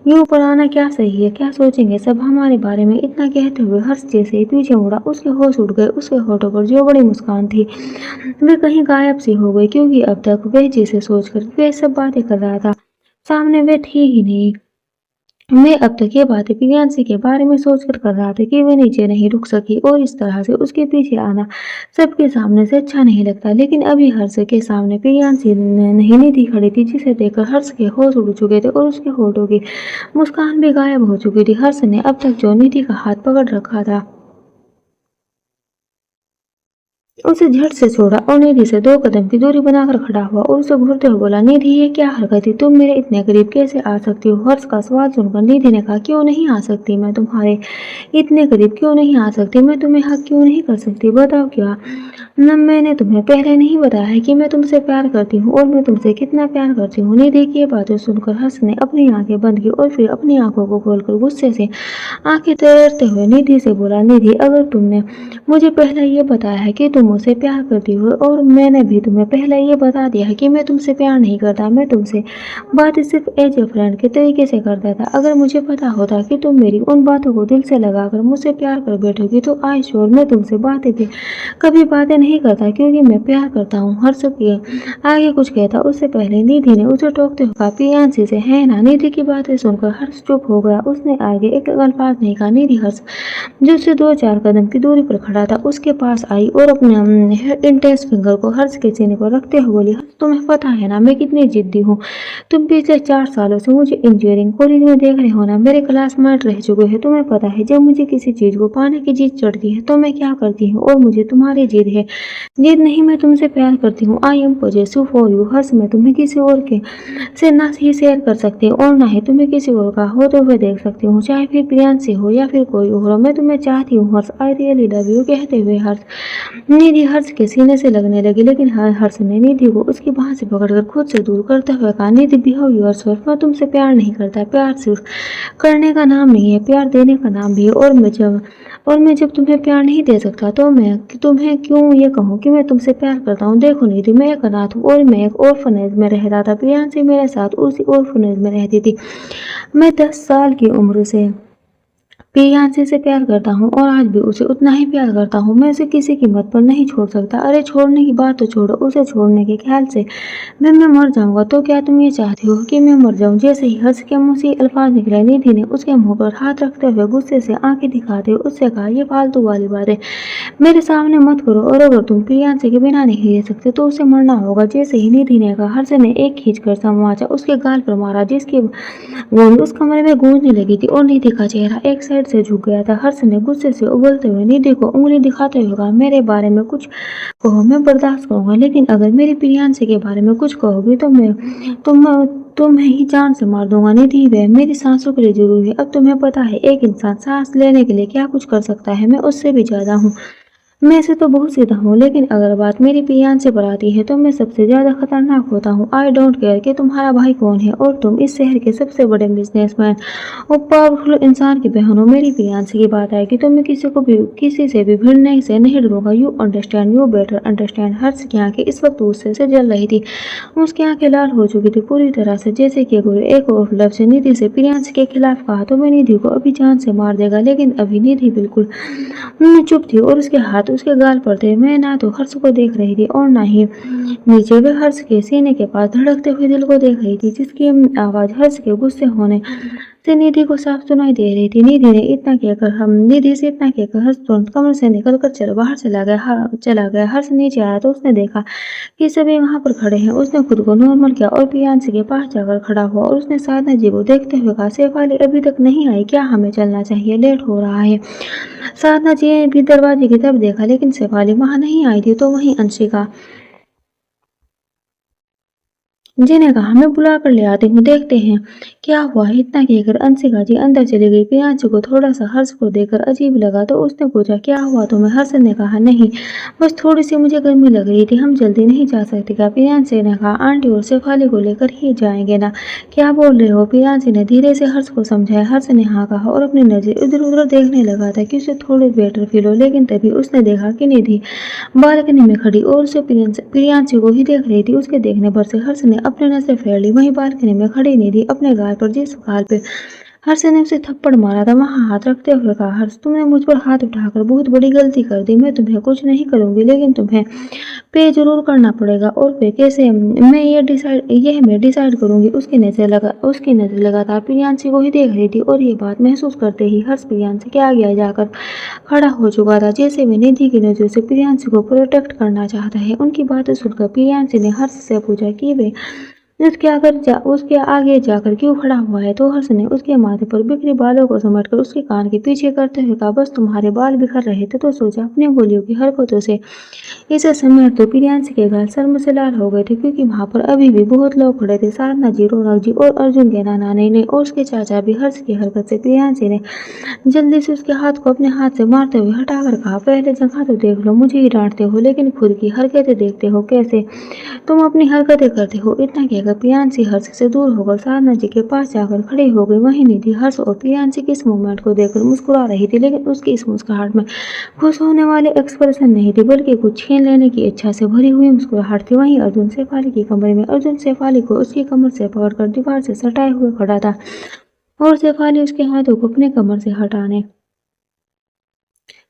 यूं पर आना क्या सही है, क्या सोचेंगे सब हमारे बारे में। इतना कहते हुए हर्ष जैसे पीछे मुड़ा, उसके होश उड़ गए। उसके होठों पर जो बड़ी मुस्कान थी वे कहीं गायब सी हो गई, क्योंकि अब तक वह जिसे सोचकर वे सब बातें कर रहा था सामने वे थी ही नहीं। मैं अब तक ये बातें प्रियांशी के बारे में सोचकर कर रहा था कि वे नीचे नहीं रुक सकी और इस तरह से उसके पीछे आना सबके सामने से अच्छा नहीं लगता। लेकिन अभी हर्ष के सामने प्रियांशी नहीं निधि खड़ी थी, जिसे देखकर हर्ष के होश उड़ चुके थे और उसके होठों की मुस्कान भी गायब हो चुकी थी। हर्ष ने अब तक जो निधि का हाथ पकड़ रखा था उसे झट से छोड़ा और निधि से 2 कदम की दूरी बनाकर खड़ा हुआ और उसे घूरते हुए बोला, निधि ये क्या हरकत है, तुम मेरे इतने करीब कैसे आ सकती हो। हर्ष का सवाल सुनकर निधि ने कहा, क्यों नहीं आ सकती, मैं तुम्हारे इतने करीब क्यों नहीं आ सकती, मैं तुम्हें हक क्यों नहीं कर सकती, बताओ क्या न मैंने तुम्हें पहले नहीं बताया है कि मैं तुमसे प्यार करती हूँ और मैं तुमसे कितना प्यार करती हूँ। निधि की ये बातें सुनकर हर्ष ने अपनी आंखें बंद की और फिर अपनी आंखों को खोलकर गुस्से से आंखें तैरते हुए निधि से बोला, निधि अगर तुमने मुझे पहले ये बताया है कि तुम मुझसे प्यार करती हो और मैंने भी तुम्हें पहले ये बता दिया है कि मैं तुमसे प्यार नहीं करता, मैं तुमसे बातें सिर्फ एज ए फ्रेंड के तरीके से करता था। अगर मुझे पता होता कि तुम मेरी उन बातों को दिल से लगाकर मुझसे प्यार कर बैठोगी तो आई श्योर मैं तुमसे कभी बातें नहीं नहीं करता क्योंकि मैं प्यार करता हूँ। हर्ष के आगे कुछ कहता उससे पहले निधि ने उसे टोकते हुए कहा, प्रियांशी से है ना। निधि की बातें सुनकर हर्ष चुप हो गया। उसने आगे एक अल्फाज नहीं कहा। निधि हर्ष जो उससे 2-4 कदम की दूरी पर खड़ा था उसके पास आई और अपने इंटेंस फिंगर को हर्ष के सीने पर रखते हुए बोली, हर्ष तुम्हें पता है ना मैं कितनी जिद्दी हूँ। तुम पिछले 4 सालों से मुझे इंजीनियरिंग कॉलेज में देख रहे हो ना। मेरे क्लासमेट रह चुके हैं। तुम्हें पता है जब मुझे किसी चीज को पाने की जिद चढ़ती है तो मैं क्या करती हूँ, और मुझे तुम्हारी जिद है। जिद नहीं, मैं तुमसे प्यार करती हूँ। I am possessive for you. Harsh मैं तुम्हें किसी और के से ना ही शेयर कर सकती और ना ही तुम्हें किसी और का होते हुए देख सकती हूँ, चाहे फिर प्रियांशी हो या फिर कोई और हो। मैं तुम्हें चाहती हूँ Harsh. I really love you. कहते हुए हर्ष निधि हर्ष के सीने से लगने लगी, लेकिन हर्ष ने निधि को उसकी बाह से पकड़कर खुद से दूर करते हुए कहा, निधि बिहेव योरसेल्फ। मैं तुमसे प्यार नहीं करता। प्यार सिर्फ करने का नाम नहीं है, प्यार देने का नाम भी है। और मैं जब तुम्हें प्यार नहीं दे सकता तो मैं तुम्हें क्यों ये कहूँ कि मैं तुमसे प्यार करता हूँ। देखो निधि मैं एक अनाथ हूँ और मैं एक ऑर्फनेज में रह रहा था। प्रियांशी मेरे साथ उसी ऑर्फनेज में रहती थी। मैं 10 साल की उम्र से प्रियांशी से प्यार करता हूँ और आज भी उसे उतना ही प्यार करता हूँ। मैं उसे किसी कीमत पर नहीं छोड़ सकता। अरे छोड़ने की बात तो छोड़ो, उसे छोड़ने के ख्याल से मैं मर जाऊंगा। तो क्या तुम ये चाहती हो कि मैं मर जाऊं। जैसे ही हर्ष के मुंह से अल्फाज निकले निधि ने उसके मुंह पर हाथ रखते हुए गुस्से से आंखें दिखाते हुए उससे कहा, ये फालतू वाली बातें मेरे सामने मत करो, और अगर तुम प्रियांशी के बिना नहीं रह सकते तो उसे मरना होगा। जैसे ही निधि ने कहा हर्ष ने एक खींच कर समाचा उसके गाल पर मारा, जिसकी गूंज उस कमरे में गूंजने लगी थी और निधि का चेहरा एक साइड से झुक गया था। हर्ष ने गुस्से से उबलते हुए निधि को उंगली दिखाते हुए कहा, मेरे बारे में कुछ कहो मैं बर्दाश्त करूंगा, लेकिन अगर मेरी प्रियांशी के बारे में कुछ कहोगी तो तुम्हें ही जान से मार दूंगा। निधि वह मेरी सांसों के लिए जरूरी है। अब तुम्हें पता है एक इंसान सांस लेने के लिए क्या कुछ कर सकता है। मैं उससे भी ज्यादा हूँ। मैं से तो बहुत सीधा हूँ, लेकिन अगर बात मेरी प्रियांशी पर आती है तो मैं सबसे ज्यादा खतरनाक होता हूँ। आई डोंट केयर कि तुम्हारा भाई कौन है और तुम इस शहर के सबसे बड़े बिजनेसमैन और पावरफुल इंसान की बहन हो। मेरी प्रियांशी की बात आएगी तो मैं किसी से भी भिड़ने से नहीं डरूंगा। You understand, you better understand. Harsh की आंखें इस वक्त गुस्से से जल रही थी। उसकी आंखें लाल हो चुकी थी पूरी तरह से, जैसे कि अगर एक और लफ्ज निधि से प्रियांशी के खिलाफ कहा तो मैं निधि को अभी जान से मार देगा। लेकिन अभी निधि बिल्कुल चुप थी और उसके हाथ उसके गाल पर थे। मैं ना तो हर्ष को देख रही थी और ना ही नीचे वे हर्ष के सीने के पास धड़कते हुए दिल को देख रही थी, जिसकी आवाज हर्ष के गुस्से होने से निधि को साफ सुनाई दे रही थी। निधि से इतना कहकर हर्ष तुरंत कमरे से निकलकर बाहर चला गया। हर्ष नीचे आया तो उसने देखा कि सभी वहां पर खड़े हैं। उसने खुद को नॉर्मल किया और प्रियांशी के पास जाकर खड़ा हुआ और उसने साधना जी को देखते हुए कहा, शेफाली अभी तक नहीं आई क्या? हमें चलना चाहिए, लेट हो रहा है। साधना जी ने भी दरवाजे की तरफ देखा, लेकिन शेफाली वहां नहीं आई थी। तो वहीं अंशिका जी ने कहा, मैं बुला कर ले आती हूँ, देखते हैं क्या हुआ है। इतना कहकर अंशिका जी अंदर चली गई। प्रियांशी को थोड़ा सा हर्ष को देखकर अजीब लगा तो उसने पूछा, क्या हुआ तुम्हें? हर्ष ने कहा, नहीं बस थोड़ी सी मुझे गर्मी लग रही थी, हम जल्दी नहीं जा सकते क्या? प्रियांशी ने कहा, आंटी और शेफाली को लेकर ही जाएंगे ना। क्या बोल रहे हो? प्रियांशी ने धीरे से हर्ष को समझाया। हर्ष ने हाँ कहा और अपनी नजर इधर उधर देखने लगा था कि उसे थोड़ी बेटर फील हो, लेकिन तभी उसने देखा कि निधि बालकनी में खड़ी और उसे प्रियांशी को ही देख रही थी। उसके देखने पर से हर्ष ने अपनी नजर फेर ली। वहीं बालकनी में खड़ी निधि अपने गाल पर, जिस गाल पे हर्ष ने उसे थप्पड़ मारा था, वहां हाथ रखते हुए कहा, हर्ष तुमने मुझ पर हाथ उठाकर बहुत बड़ी गलती कर दी। मैं तुम्हें कुछ नहीं करूंगी, लेकिन तुम्हें पे जरूर करना पड़ेगा। और पे कैसे? मैं डिसाइड करूंगी। उसकी नजर लगातार प्रियांशी को ही देख रही थी और ये बात महसूस करते ही हर्ष प्रियांशी के आगे जाकर खड़ा हो चुका था, जैसे वे निधि की नजरों से प्रियांशी को प्रोटेक्ट करना चाहता है। उनकी बातें सुनकर प्रियांशी ने हर्ष से पूछा कि वे उसके आगे जाकर क्यों खड़ा हुआ है। तो हर्ष ने उसके माथे पर बिखरे बालों को समेटकर उसके कान के पीछे करते हुए कहा, बस तुम्हारे बाल बिखर रहे थे तो सोचा अपनी गोलियों की हरकतों से इसे समेट दो। प्रियांशी के गाल शर्म से लाल हो गए थे, क्योंकि वहां पर अभी भी बहुत लोग खड़े थे। साधना जी, रौनक जी और अर्जुन के नाना ने और उसके चाचा भी। हर्ष की हरकत से प्रियांशी ने जल्दी से उसके हाथ को अपने हाथ से मारते हुए हटाकर कहा, पहले जगह तो देख लो, मुझे ही डांटते हो लेकिन खुद की हरकतें देखते हो कैसे तुम अपनी हरकतें करते हो। इतना कहकर प्रियांशी हर्ष से दूर होकर साधना जी के पास जाकर खड़ी हो गई। वहीं निधि हर्ष और प्रियांशी के इस मूवमेंट को देखकर मुस्कुरा रही थी, लेकिन उसकी इस मुस्कुराहट में खुश होने वाले एक्सप्रेशन नहीं थे, बल्कि कुछ छीन लेने की इच्छा से भरी हुई मुस्कुराहट थी। वहीं अर्जुन शेफाली की कमरे में अर्जुन शेफाली को उसकी कमर से पकड़कर दीवार से सटाए हुए खड़ा था और शेफाली उसके हाथों को अपने कमर से हटाने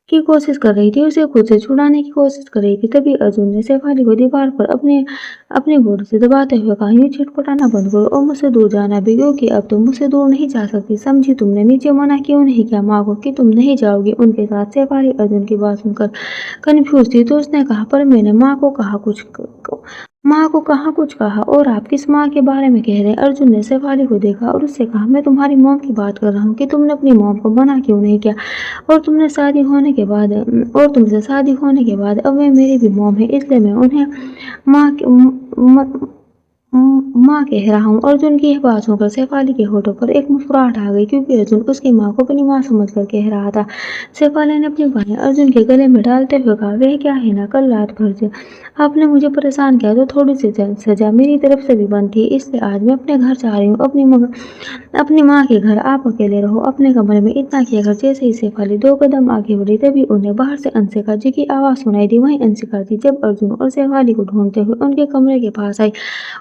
की कोशिश कर रही थी, उसे खुद से छुड़ाने की कोशिश कर रही थी। तभी अर्जुन ने शेफाली को दीवार पर अपने अपने होंठ से दबाते हुए कहा, यूँ छटपटाना बंद करो और मुझसे दूर जाना भी, क्योंकि अब तुम मुझसे दूर नहीं जा सकती। समझी तुमने नीचे मना क्यों नहीं किया माँ को कि तुम नहीं जाओगी उनके साथ। शेफाली अर्जुन की बात सुनकर कन्फ्यूज थी, तो उसने कहा, पर मैंने माँ को कहा कुछ माँ को कहाँ कुछ कहा, और आप किस माँ के बारे में कह रहे हैं? अर्जुन ने शेफाली को देखा और उससे कहा, मैं तुम्हारी मॉम की बात कर रहा हूँ कि तुमने अपनी मॉम को मना क्यों नहीं किया, और तुमने शादी होने के बाद और तुमसे शादी होने के बाद अब वे मेरी भी मॉम है, इसलिए मैं उन्हें माँ के माँ कह रहा हूँ। अर्जुन की यह बात सुनकर शेफाली के होठों पर एक मुस्कुराहट आ गई, क्योंकि अर्जुन उसकी माँ को अपनी माँ समझकर कह रहा था। शेफाली ने अपनी बाहें अर्जुन के गले में डालते हुए कहा, वह क्या है ना, कल रात भर से आपने मुझे परेशान किया तो थोड़ी सी सजा मेरी तरफ से भी बनती है, इसलिए आज मैं अपने घर जा रही हूँ, अपनी माँ के घर। आप अकेले रहो अपने कमरे में। इतना कहकर जैसे ही शेफाली 2 कदम आगे बढ़ी, तभी उन्हें बाहर से अंशिका जी की आवाज़ सुनाई दी। वहीं अंशिका जी जब अर्जुन और शेफाली को ढूंढते हुए उनके कमरे के पास आई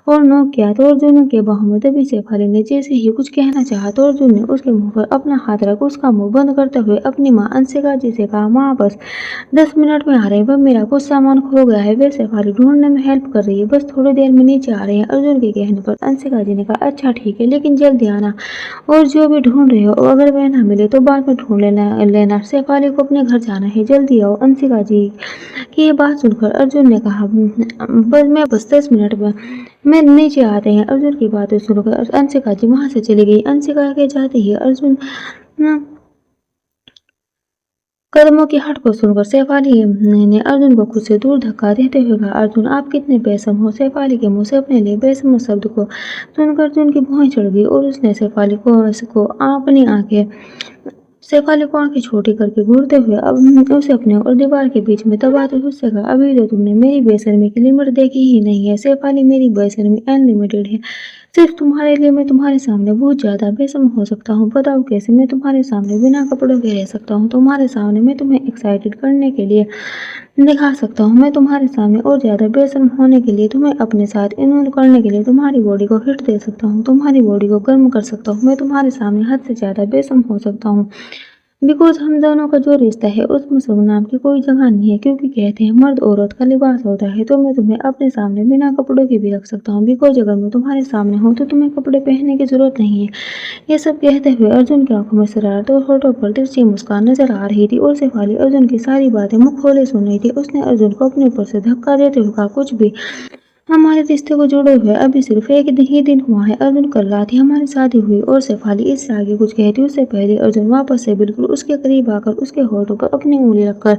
और नॉक किया तो अर्जुन के बाहों में, तभी शेफाली ने जैसे ही कुछ कहना चाहा तो अर्जुन ने उसके मुंह पर अपना हाथ रख उसका मुंह बंद करते हुए अपनी माँ अंशिका जी से कहा, माँ बस 10 मिनट में आ रहे हैं, वह मेरा कुछ सामान खो गया है, वे शेफाली ढूंढने में हेल्प कर रही है, बस थोड़ी देर में नीचे आ रहे हैं। अर्जुन के कहने पर अंशिका जी ने कहा, अच्छा ठीक है, लेकिन जल्दी आना, और जो भी ढूंढ रहे हो अगर वह ना मिले तो बाद में ढूंढ लेना। शेफाली को अपने घर जाना है, जल्दी आओ। अंशिका जी की ये बात सुनकर अर्जुन ने कहा, बस 10 मिनट में मैं नीचे आते हैं। अर्जुन की बातें सुनकर अंशिका जी वहां से चली गई। अंशिका के जाते ही अर्जुन कदमों की हट को सुनकर शेफाली ने अर्जुन को खुद से दूर धक्का देते हुए कहा, अर्जुन आप कितने बेशर्म हो। शेफाली के मुंह से अपने लिए बेशर्म शब्द को सुनकर अर्जुन की भौहें चढ़ गई और उसने शेफाली को अपनी आंखें शेफाली को आंखें छोटी करके घूरते हुए अब उसे अपने और दीवार के बीच में दबाते हुए उससे कहा, अभी तो तुमने मेरी बेशर्मी की लिमिट देखी ही नहीं है शेफाली, मेरी बेशर्मी अनलिमिटेड है। सिर्फ तुम्हारे लिए मैं तुम्हारे सामने बहुत ज्यादा बेशर्म हो सकता हूँ। बताओ कैसे मैं तुम्हारे सामने बिना कपड़ों के रह सकता हूँ। तुम्हारे सामने मैं तुम्हें एक्साइटेड करने के लिए दिखा सकता हूँ। मैं तुम्हारे सामने और ज्यादा बेशर्म होने के लिए, तुम्हें अपने साथ इन्वॉल्व करने के लिए तुम्हारी बॉडी को हिट दे सकता हूँ, तुम्हारी बॉडी को गर्म कर सकता हूँ। मैं तुम्हारे सामने हद से ज्यादा बेशर्म हो सकता हूँ, बिकॉज हम दोनों का जो रिश्ता है उसमें शुभ नाम की कोई जगह नहीं है, क्योंकि कहते हैं मर्द औरत का लिबास होता है। तो मैं तुम्हें अपने सामने बिना कपड़ों के भी रख सकता हूँ, बिकॉज अगर मैं तुम्हारे सामने हूँ तो तुम्हें कपड़े पहनने की जरूरत नहीं है। ये सब कहते हुए अर्जुन की आंखों में शरारत और होठों पर तिरछी मुस्कान नजर आ रही थी, और शेफाली अर्जुन की सारी बातें मुंह खोले सुन रही थी। उसने अर्जुन को अपने ऊपर से धक्का देते हुए कहा, कुछ भी हमारे रिश्ते को जोड़े हुए अभी सिर्फ एक ही दिन हुआ है। अर्जुन कल रात ही हमारी शादी हुई। और शेफाली इससे आगे कुछ कहती उससे पहले अर्जुन वापस से बिल्कुल उसके करीब आकर उसके होठों पर अपनी उंगली रखकर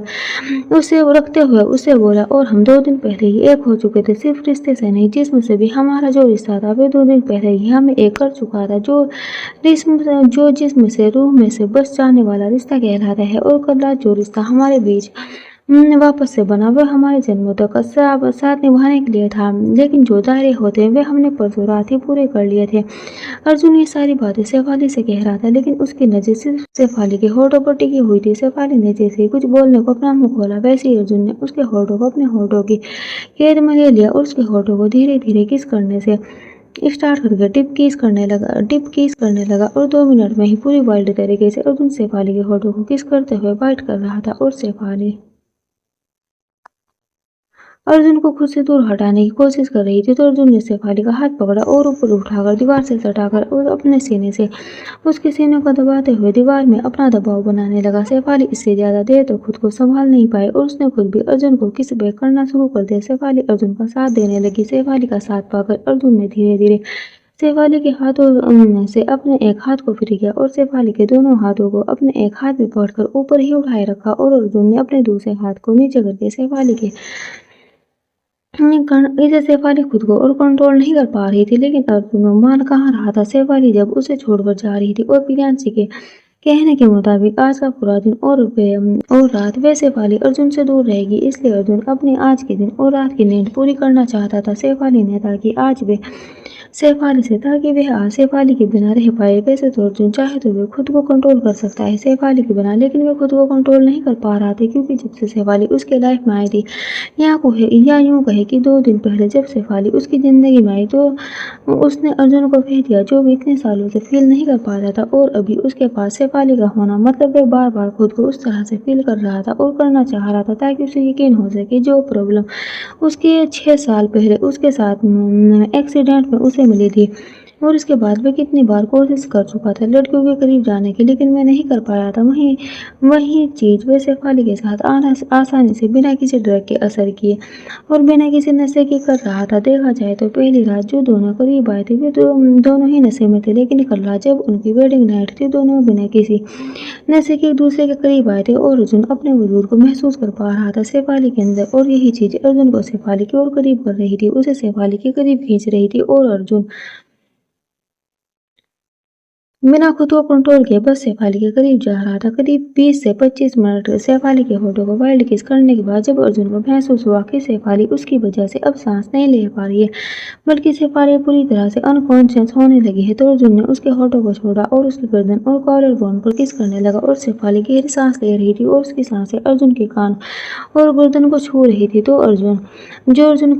उसे रखते हुए उससे बोला, और हम 2 दिन पहले ही एक हो चुके थे, सिर्फ रिश्ते से नहीं जिस्म से भी। हमारा जो रिश्ता था वे 2 दिन पहले ही हमें एक कर चुका था। जो जिस्म से रूह में से बस जाने वाला रिश्ता कहलाता है, और कल रात जो रिश्ता हमारे बीच वापस से बना वह हमारे जन्मों तक साथ निभाने के लिए था, लेकिन जो दायरे होते हैं वे हमने परसों रात ही पूरे कर लिए थे। अर्जुन ये सारी बातें शेफाली से कह रहा था, लेकिन उसकी नजर सिर्फ शेफाली के होठों पर टिकी हुई थी। शेफाली ने जैसे ही कुछ बोलने को अपना मुंह खोला, वैसे ही अर्जुन ने उसके होठों को अपने होठों की कैद में ले लिया और उसके होठों को धीरे धीरे किस करने से स्टार्ट करके डिप किस करने लगा, और 2 मिनट में ही पूरी वाइल्ड तरीके से अर्जुन शेफाली के होठों को किस करते हुए बाइट कर रहा था। और शेफाली अर्जुन को खुद से दूर हटाने की कोशिश कर रही थी, तो अर्जुन ने शेफाली का हाथ पकड़ा और ऊपर उठाकर दीवार से सटाकर और अपने सीने से उसके सीने को दबाते हुए दीवार में अपना दबाव बनाने लगा। शेफाली इससे ज्यादा देर तो खुद को संभाल नहीं पाई और उसने खुद भी अर्जुन को किस बैक करना शुरू कर दिया। शेफाली अर्जुन का साथ देने लगी। शेफाली का साथ पाकर अर्जुन ने धीरे धीरे शेफाली के हाथों में से अपने एक हाथ को फिर किया और शेफाली के दोनों हाथों को अपने एक हाथ में पकड़कर ऊपर ही उठाए रखा, और अर्जुन ने अपने दूसरे हाथ को नीचे करके शेफाली के इसे शेफाली खुद को और कंट्रोल नहीं कर पा रही थी, लेकिन अर्जुन मान कहाँ रहा था। शेफाली जब उसे छोड़कर जा रही थी और प्रियांशी के कहने के मुताबिक आज का पूरा दिन और रात वे शेफाली अर्जुन से दूर रहेगी, इसलिए अर्जुन अपने आज के दिन और रात की नींद पूरी करना चाहता था शेफाली ने, ताकि आज वे सैफ से ताकि वह आज सैफ के बिना रह पाए। वैसे तो अर्जुन चाहे तो वह खुद को कंट्रोल कर सकता है सैफ के बिना, लेकिन वह खुद को कंट्रोल नहीं कर पा रहा था क्योंकि जब से सैफ उसके लाइफ में आई थी, या यूँ कहे कि 2 दिन पहले जब सैफ उसकी ज़िंदगी में आई तो उसने अर्जुन को कह दिया जो वो इतने सालों से फ़ील नहीं कर पा रहा था। और अभी उसके पास सैफ का होना मतलब वह बार-बार खुद को उस तरह से फ़ील कर रहा था और करना चाह रहा था ताकि उसे यकीन हो सके जो प्रॉब्लम उसके 6 साल पहले उसके साथ एक्सीडेंट में उसे मिली थी। और उसके बाद वह कितनी बार कोशिश कर चुका था लड़कियों के करीब जाने की, लेकिन मैं नहीं कर पाया था। वहीं वही चीज़ वह सैफ के साथ आसानी से बिना किसी ड्रग के असर किए और बिना किसी नशे के कर रहा था। देखा जाए तो पहली रात जो दोनों करीब आए थे वे दोनों ही नशे में थे, लेकिन कल रात जब उनकी वेडिंग नाइट थी दोनों बिना किसी नशे के एक दूसरे के करीब आए थे और अर्जुन अपने वजूद को महसूस कर पा रहा था सैफ के अंदर। और यही चीज़ अर्जुन को सैफ की ओर करीब कर रही थी, उसे सैफ के करीब खींच रही थी। और अर्जुन बिना खुद को कंट्रोल किए बस सैफ के करीब जा रहा था। करीब 20 से 25 मिनट सैफ के होठों को वाइल्ड किस करने के बाद जब अर्जुन को महसूस हुआ कि सैफ उसकी वजह से अब सांस नहीं ले पा रही है, बल्कि सैफ पूरी तरह से अनकॉन्शियस होने लगी है, तो अर्जुन ने उसके होठों को छोड़ा और उसकी गर्दन और कॉलर बोन पर किस करने लगा। और सैफ गहरी सांस ले रही थी और उसकी सांसें अर्जुन के कान और गर्दन को छू रही थी, तो अर्जुन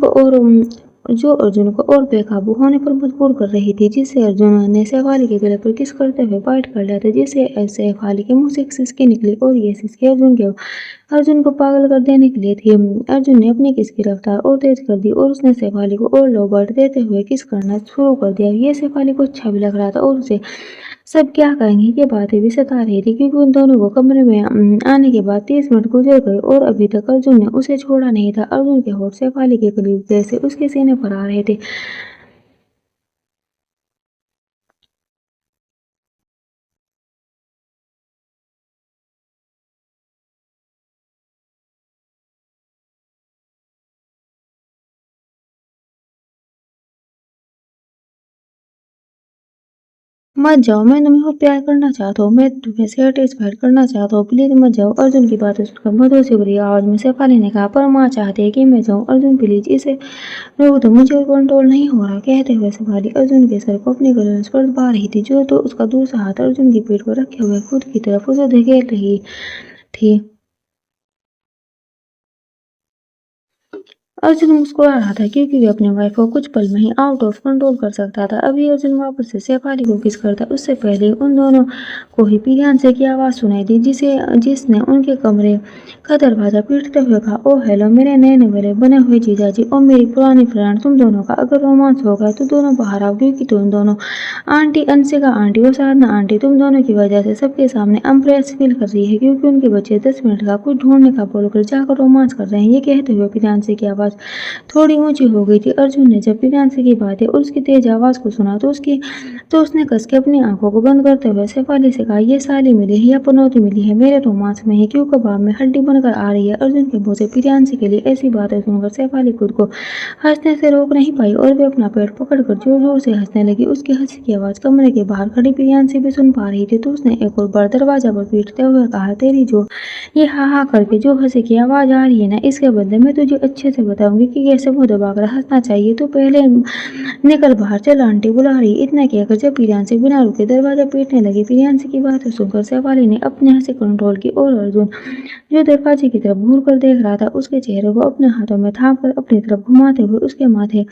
को और बेकाबू होने पर मजबूर कर रही थी, जिससे अर्जुन ने सैफ के गले पर किस करते हुए बाइट कर लिया था, जिससे सैफ के मुंह से एक सिसकी निकली और ये सिसकी अर्जुन को पागल कर देने के लिए थी। अर्जुन ने अपनी किस की रफ्तार और तेज कर दी और उसने सैफ को और लो बाइट देते हुए किस करना शुरू कर दिया। ये सैफ को अच्छा भी लग रहा था और उसे सब क्या कहेंगे ये बातें भी सता रही थी, क्योंकि उन दोनों को कमरे में आने के बाद 30 मिनट गुजर गए और अभी तक अर्जुन ने उसे छोड़ा नहीं था। अर्जुन के होठ सैफ के करीब जैसे उसके सीने पर आ रहे थे। मत जाओ, मैं तुम्हें और प्यार करना चाहता हूँ, मैं तुम्हें सैटिस्फाइड करना चाहता हूँ, प्लीज मत जाओ। अर्जुन की बातें सुनकर मधुर सी बुरी आवाज में शेफाली ने कहा, पर माँ चाहती है कि मैं जाऊँ। अर्जुन प्लीज इसे रोक दो, मुझे और कंट्रोल नहीं हो रहा। कहते हुए शेफाली अर्जुन के सर को अपने गले में स्पर्श पा रही थी, जो तो उसका दूसरा हाथ अर्जुन की पीठ पर रखे हुए खुद की तरफ उसे धकेल रही थी। अर्जुन मुस्कुरा रहा था क्योंकि वह अपने वाइफ को कुछ पल में ही आउट ऑफ कंट्रोल कर सकता था। अभी अर्जुन वापस से शेफाली को किस करता उससे पहले उन दोनों को ही प्रियांशु की आवाज़ सुनाई दी, जिसने उनके कमरे का दरवाज़ा पीटते हुए कहा, ओ हेलो मेरे नए नवेले बने हुए जीजाजी और मेरी पुरानी फ्रेंड, तुम दोनों का अगर रोमांस हो गया तो दोनों बाहर आओ, क्योंकि तुम दोनों आंटी अंशिका आंटी और साधना आंटी तुम दोनों की वजह से सबके सामने अम्प्रेस फील कर रही है, क्योंकि उनके बच्चे 10 मिनट का कुछ ढूंढने का बोलकर जाकर रोमांस कर रहे हैं। ये कहते हुए प्रियांशु की आवाज़ थोड़ी ऊंची हो गई थी। अर्जुन ने जब प्रियांशु की बातें और उसकी तेज आवाज़ को सुना तो उसने कस के अपनी आंखों को बंद करते हुए शेफाली से कहा, ये साली मिली है या पनौती मिली है, मेरे रोमांस में ही क्यों कबाब में हड्डी बनकर आ रही है। अर्जुन के मुंह से प्रियांशु के लिए ऐसी बातें सुनकर शेफाली खुद को हंसने से रोक नहीं पाई और वे अपना पेट पकड़कर जोर जोर से हंसने लगी। उसकी हंसी की आवाज़ कमरे के बाहर खड़ी प्रियांशु भी सुन पा रही थी, तो उसने एक और बार दरवाजा पर पीटते हुए कहा, तेरी जो ये हा हा करके जो हंसी की आवाज़ आ रही है ना, इसके बदले मैं तुझे अच्छे से बताऊंगी कि कैसे मुंह दबाकर हंसना चाहिए। तो पहले निकल बाहर, चल आंटी बुला रही। इतना कहकर जब प्रियांशु बिना रुके दरवाजा पीटने लगी, प्रियांशु की बातें सुनकर शेफाली ने अपनी हंसी कंट्रोल की और अर्जुन जो दरवाजे की तरफ घूर कर देख रहा था उसके चेहरे को अपने हाथों में थाम कर अपनी तरफ घुमाते हुए उसके माथे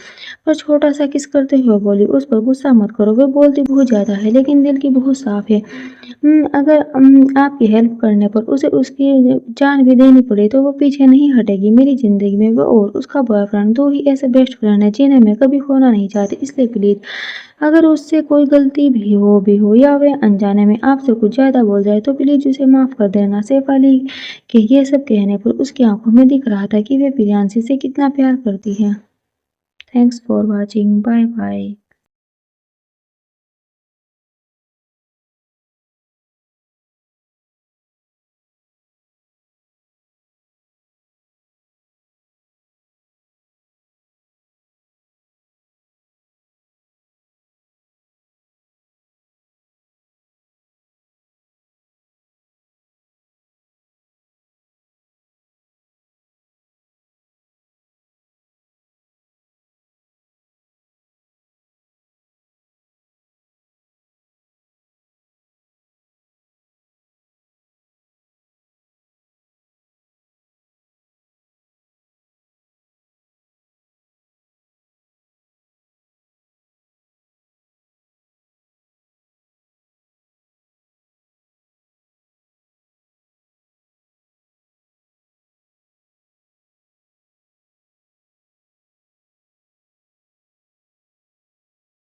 पर छोटा सा किस करते हुए बोली, उस पर गुस्सा मत करो, वह बोलती बहुत ज्यादा है लेकिन दिल की बहुत साफ है। अगर आपकी हेल्प करने पर उसे उसकी जान भी देनी पड़े तो वो पीछे नहीं हटेगी। मेरी जिंदगी में वो और उसका बॉयफ्रेंड दो ही ऐसे बेस्ट फ्रेंड है जिन्हें मैं कभी खोना नहीं चाहती, इसलिए प्लीज अगर उससे कोई गलती भी हो या वह अनजाने में आपसे कुछ ज्यादा बोल जाए तो प्लीज उसे माफ कर देना। शेफाली के ये सब कहने पर उसकी आंखों में दिख रहा था कि वे प्रियांशु से कितना प्यार करती है। Thanks for watching, bye bye.